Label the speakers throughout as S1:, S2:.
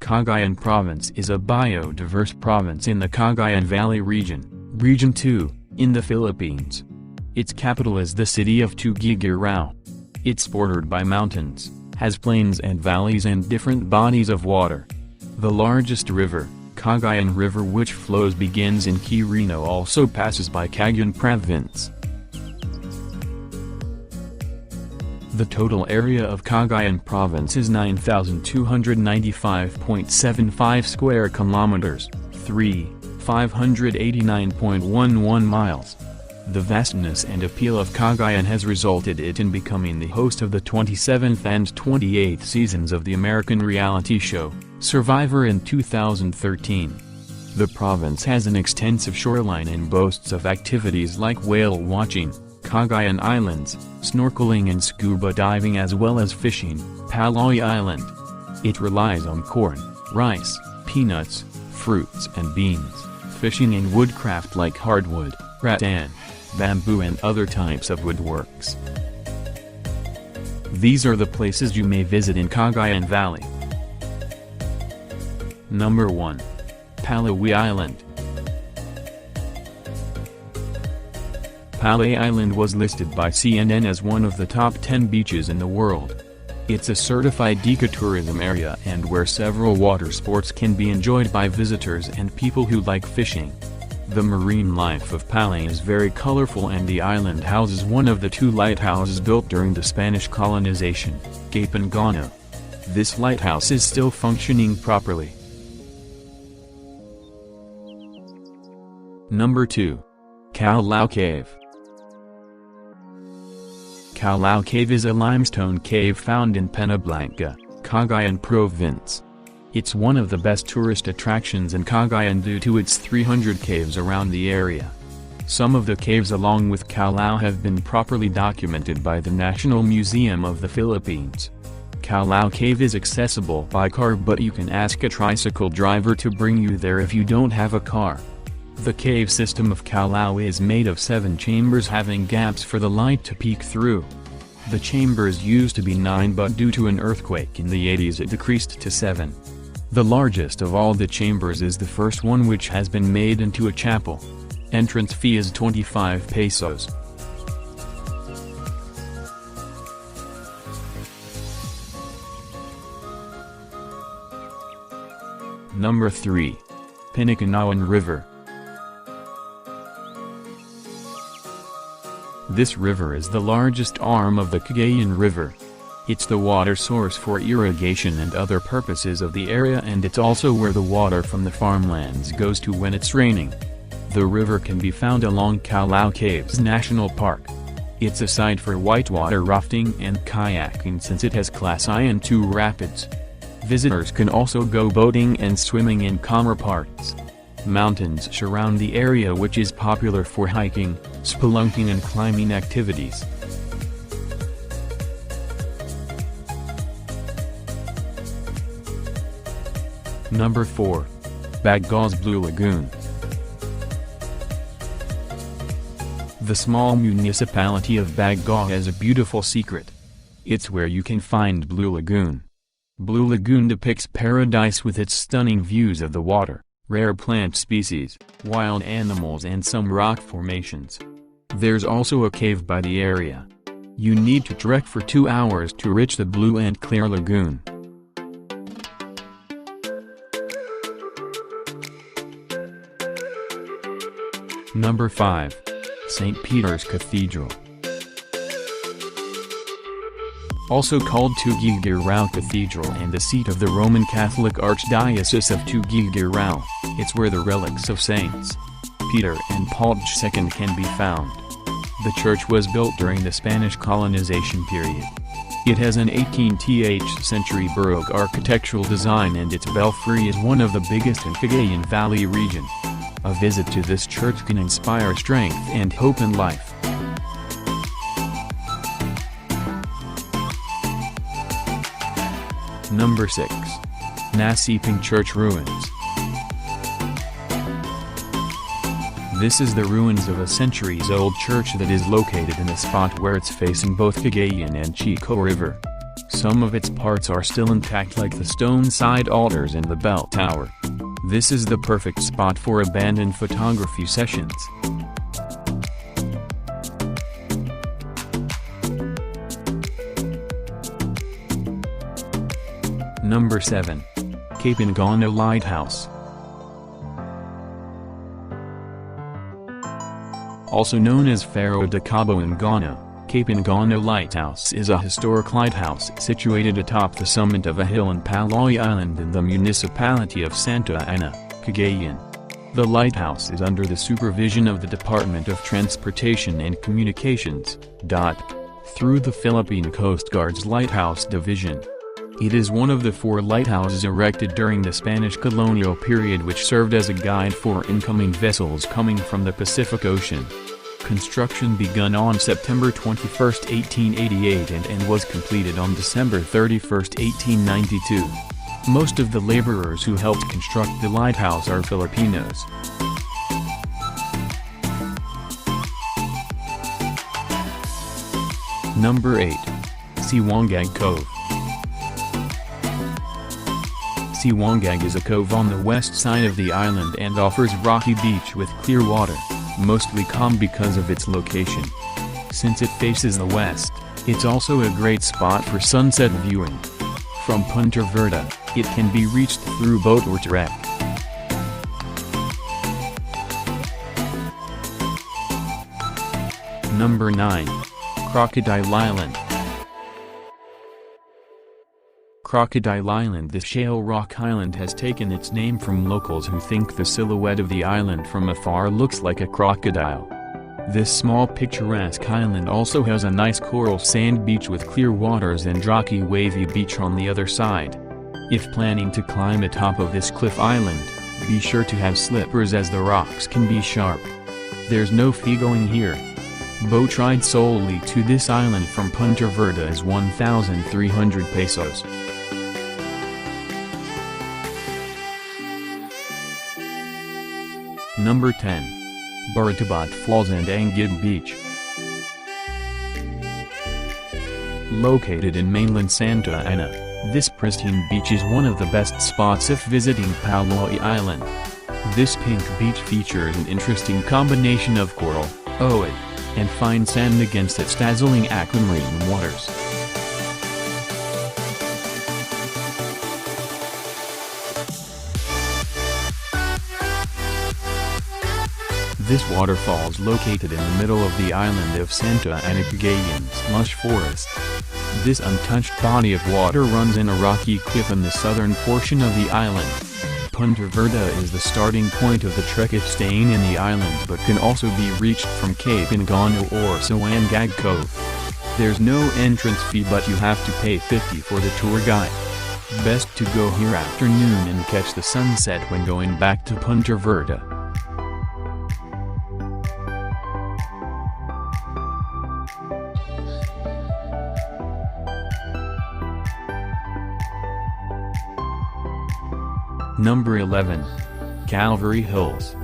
S1: Cagayan Province is a biodiverse province in the Cagayan Valley region, Region 2, in the Philippines. Its capital is the city of Tuguegarao. It's bordered by mountains, has plains and valleys and different bodies of water. The largest river, Cagayan River, which flows begins in Quirino, also passes by Cagayan Province. The total area of Cagayan Province is 9,295.75 square kilometers, 589.11 miles. The vastness and appeal of Cagayan has resulted it in becoming the host of the 27th and 28th seasons of the American reality show, Survivor, in 2013. The province has an extensive shoreline and boasts of activities like whale watching, Cagayan Islands, snorkeling and scuba diving, as well as fishing, Pali Island. It relies on corn, rice, peanuts, fruits and beans, fishing and woodcraft like hardwood, rattan, bamboo and other types of woodworks. These are the places you may visit in Cagayan Valley. Number 1. Pali Island. Pali Island was listed by CNN as one of the top 10 beaches in the world. It's a certified ecotourism area and where several water sports can be enjoyed by visitors and people who like fishing. The marine life of Pali is very colorful, and the island houses one of the 2 lighthouses built during the Spanish colonization, Cape and Ghana. This lighthouse is still functioning properly. Number 2. Kallu Cave. Kallu Cave is a limestone cave found in Penablanca, Cagayan Province. It's one of the best tourist attractions in Cagayan due to its 300 caves around the area. Some of the caves along with Kallu have been properly documented by the National Museum of the Philippines. Kallu Cave is accessible by car, but you can ask a tricycle driver to bring you there if you don't have a car. The cave system of Kallu is made of 7 chambers having gaps for the light to peek through. The chambers used to be 9, but due to an earthquake in the 80s it decreased to 7. The largest of all the chambers is the first one, which has been made into a chapel. Entrance fee is 25 pesos. Number 3. Cagayan River. This river is the largest arm of the Cagayan River. It's the water source for irrigation and other purposes of the area, and it's also where the water from the farmlands goes to when it's raining. The river can be found along Kallu Caves National Park. It's a site for whitewater rafting and kayaking since it has Class I and II rapids. Visitors can also go boating and swimming in calmer parts. Mountains surround the area, which is popular for hiking, spelunking and climbing activities. Number 4. Bagaw's Blue Lagoon. The small municipality of Bagaw has a beautiful secret. It's where you can find Blue Lagoon. Blue Lagoon depicts paradise with its stunning views of the water, rare plant species, wild animals and some rock formations. There's also a cave by the area. You need to trek for 2 hours to reach the blue and clear lagoon. Number 5. St. Peters Cathedral. Also called Tuguegarao Cathedral and the seat of the Roman Catholic Archdiocese of Tuguegarao, it's where the relics of Saints Peter and Paul II can be found. The church was built during the Spanish colonization period. It has an 18th century Baroque architectural design, and its belfry is one of the biggest in Cagayan Valley region. A visit to this church can inspire strength and hope in life. Number 6. Nasiping Church Ruins. This is the ruins of a centuries-old church that is located in a spot where it's facing both Cagayan and Chico River. Some of its parts are still intact, like the stone side altars and the bell tower. This is the perfect spot for abandoned photography sessions. Number 7. Cape Ngana Lighthouse. Also known as Faro de Cabo Ngana, Cape Ngana Lighthouse is a historic lighthouse situated atop the summit of a hill in Pali Island in the municipality of Santa Ana, Cagayan. The lighthouse is under the supervision of the Department of Transportation and Communications, through the Philippine Coast Guard's Lighthouse Division. It is one of the 4 lighthouses erected during the Spanish colonial period, which served as a guide for incoming vessels coming from the Pacific Ocean. Construction begun on September 21, 1888 and was completed on December 31, 1892. Most of the laborers who helped construct the lighthouse are Filipinos. Number 8. Wanggang Cove. Wanggang is a cove on the west side of the island and offers rocky beach with clear water, mostly calm because of its location. Since it faces the west, it's also a great spot for sunset viewing. From Punta Verde, it can be reached through boat or trek. Number 9. Crocodile Island. Crocodile Island. This shale rock island has taken its name from locals who think the silhouette of the island from afar looks like a crocodile. This small picturesque island also has a nice coral sand beach with clear waters and rocky wavy beach on the other side. If planning to climb atop of this cliff island, be sure to have slippers as the rocks can be sharp. There's no fee going here. Boat ride solely to this island from Punta Verde is 1,300 pesos. Number 10. Baratabat Falls and Dangan Beach. Located in mainland Santa Ana, this pristine beach is one of the best spots if visiting Pali Island. This pink beach features an interesting combination of coral, oid, and fine sand against its dazzling aquamarine waters. This waterfall is located in the middle of the island of Santa Ana Cagayan's lush forest. This untouched body of water runs in a rocky cliff in the southern portion of the island. Punta Verde is the starting point of the trek if staying in the island, but can also be reached from Cape Ngana or Wanggang Cove. There's no entrance fee, but you have to pay 50 for the tour guide. Best to go here afternoon and catch the sunset when going back to Punta Verde. Number 11. Calvary Hills.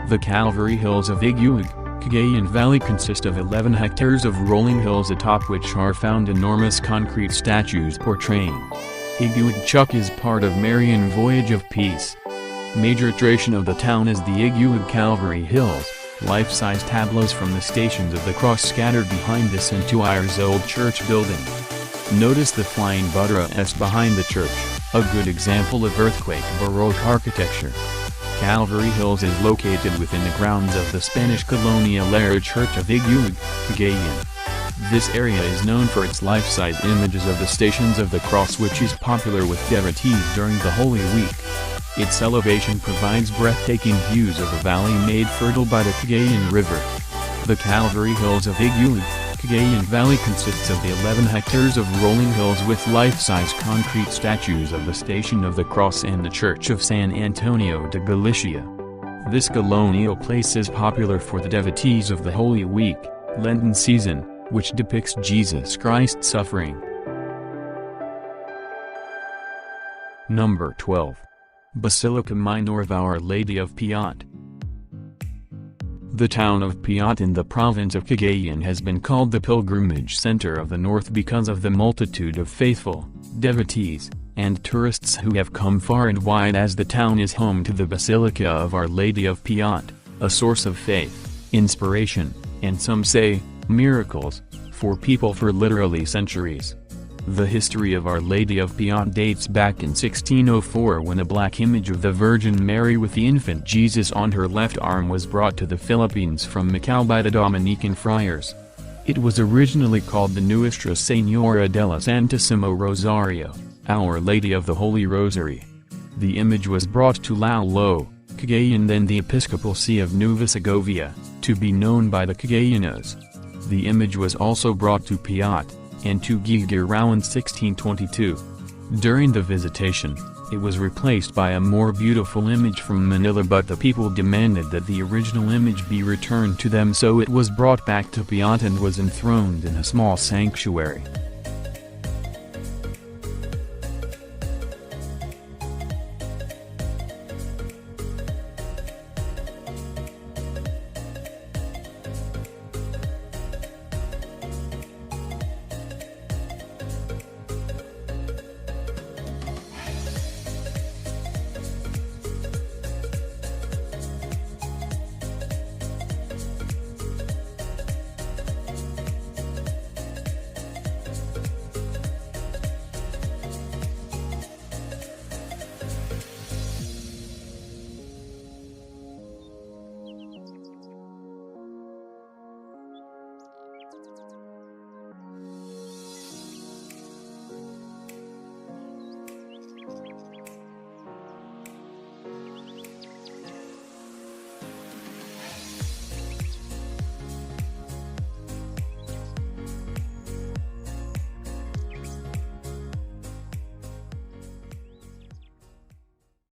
S1: The Calvary Hills of Iguig, Cagayan Valley consist of 11 hectares of rolling hills atop which are found enormous concrete statues portraying Iguig Chuck is part of Marian Voyage of Peace. Major attraction of the town is the Iguig Calvary Hills, life-size tableaus from the Stations of the Cross scattered behind the 2 years old church building. Notice the flying buttress behind the church, a good example of earthquake Baroque architecture. Calvary Hills is located within the grounds of the Spanish colonial era Church of Iguig, Cagayan. This area is known for its life-size images of the Stations of the Cross, which is popular with devotees during the Holy Week. Its elevation provides breathtaking views of a valley made fertile by the Cagayan River. The Calvary Hills of Iguig, Cagayan Valley consists of the 11 hectares of rolling hills with life-size concrete statues of the Station of the Cross and the Church of San Antonio de Galicia. This colonial place is popular for the devotees of the Holy Week, Lenten season, which depicts Jesus Christ's suffering. Number 12. Basilica Minore of Our Lady of PIAT. The town of PIAT in the province of Cagayan has been called the pilgrimage center of the north because of the multitude of faithful, devotees, and tourists who have come far and wide, as the town is home to the Basilica of Our Lady of PIAT, a source of faith, inspiration, and some say, miracles, for people for literally centuries. The history of Our Lady of PIAT dates back in 1604, when a black image of the Virgin Mary with the infant Jesus on her left arm was brought to the Philippines from Macau by the Dominican friars. It was originally called the Nuestra Señora de la Santísimo Rosario, Our Lady of the Holy Rosary. The image was brought to Lauzon, Cagayan, then the Episcopal See of Nueva Segovia, to be known by the Cagayanos. The image was also brought to PIAT, and to Giga around 1622. During the visitation, it was replaced by a more beautiful image from Manila, but the people demanded that the original image be returned to them, so it was brought back to PIAT and was enthroned in a small sanctuary.